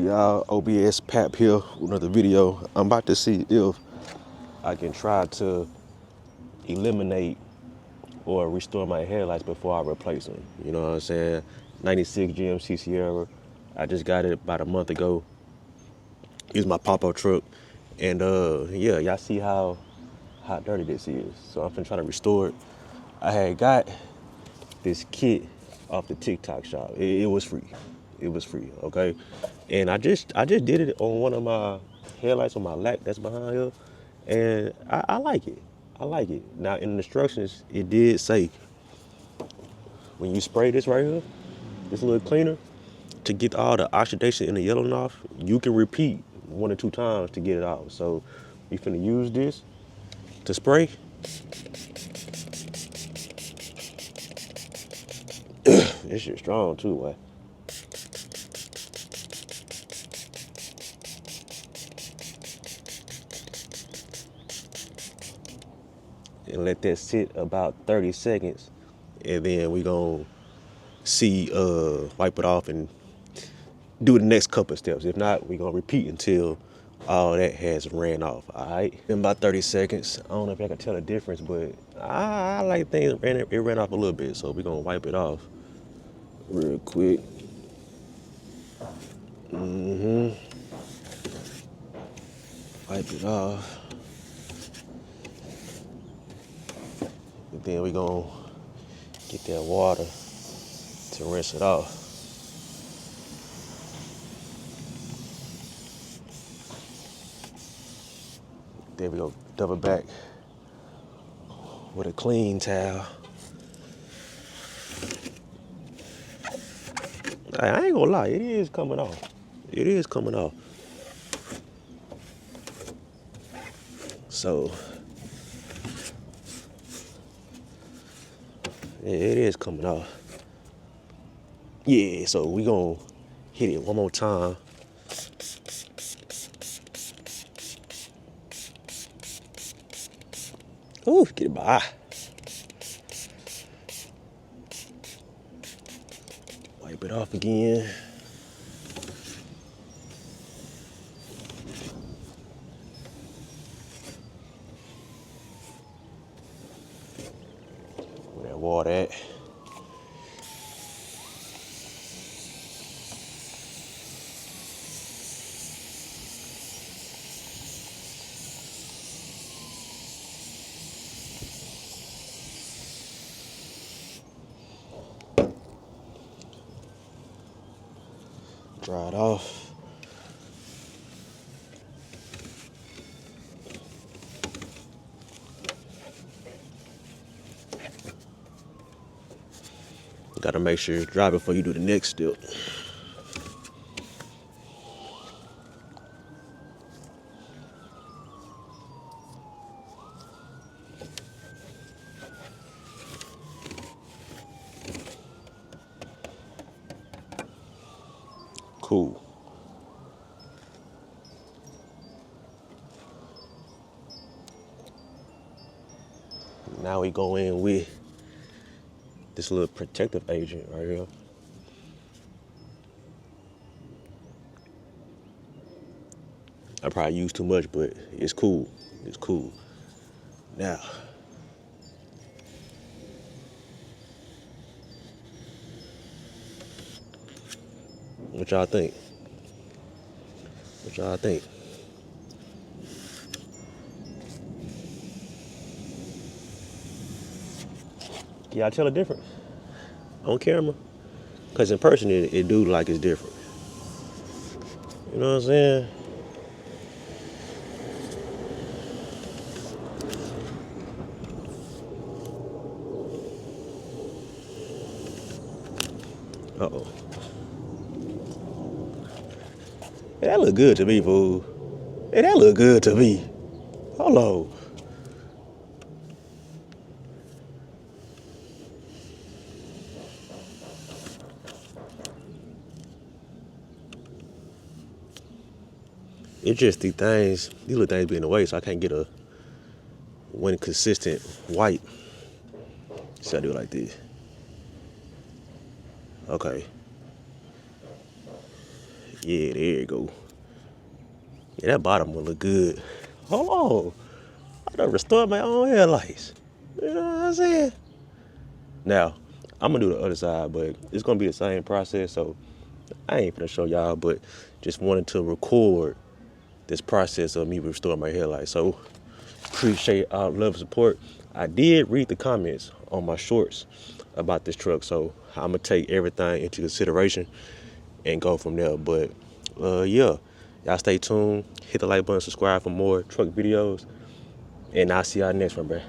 y'all? OBS Pap here with another video. I'm about to see if I can try to eliminate or restore my headlights before I replace them. You know what I'm saying? 96 GMC Sierra. I just got it about a month ago. It's my pop-up truck. And yeah, y'all see how dirty this is. So I'm finna try to restore it. I had got this kit off the TikTok shop. It was free. It was free, okay? And I just did it on one of my headlights on my lack that's behind here. And I like it. I like it. Now in the instructions, it did say when you spray this right here, this little cleaner, to get all the oxidation in the yellowing off, you can repeat 1 or 2 times to get it out. So we finna use this to spray. This shit strong too, boy. And let that sit about 30 seconds. And then we gonna see, wipe it off and do the next couple of steps. If not, we gonna repeat until all that has ran off, all right? In about 30 seconds, I don't know if I can tell the difference, but I like things, it ran off a little bit, so we gonna wipe it off real quick. Wipe it off. And then we gonna get that water to rinse it off. Then we go double back with a clean towel. I ain't gonna lie, it is coming off. It is coming off. So, yeah, it is coming off. Yeah, so we gonna hit it one more time. Ooh, get it by. Wipe it off again. Where that water at? Dry it off. You gotta make sure it's dry before you do the next step. Cool. Now we go in with this little protective agent right here. I probably use too much, but it's cool. It's cool. Now, what y'all think? What y'all think? Can y'all tell the difference on camera? Because in person, it do like it's different. You know what I'm saying? Uh-oh. Hey, that look good to me, fool. Hey, that look good to me. Hold on. It's just these little things be in the way, so I can't get one consistent white. So I do it like this. Okay. Yeah, there you go. Yeah, that bottom one look good. Hold on. I done restored my own headlights. You know what I'm saying? Now, I'm gonna do the other side, but it's gonna be the same process, so I ain't gonna show y'all, but just wanted to record this process of me restoring my headlights. So appreciate all love and support. I did read the comments on my shorts about this truck, so I'm gonna take everything into consideration and go from there. But yeah, y'all stay tuned, hit the like button, subscribe for more truck videos, and I'll see y'all next one, bruh.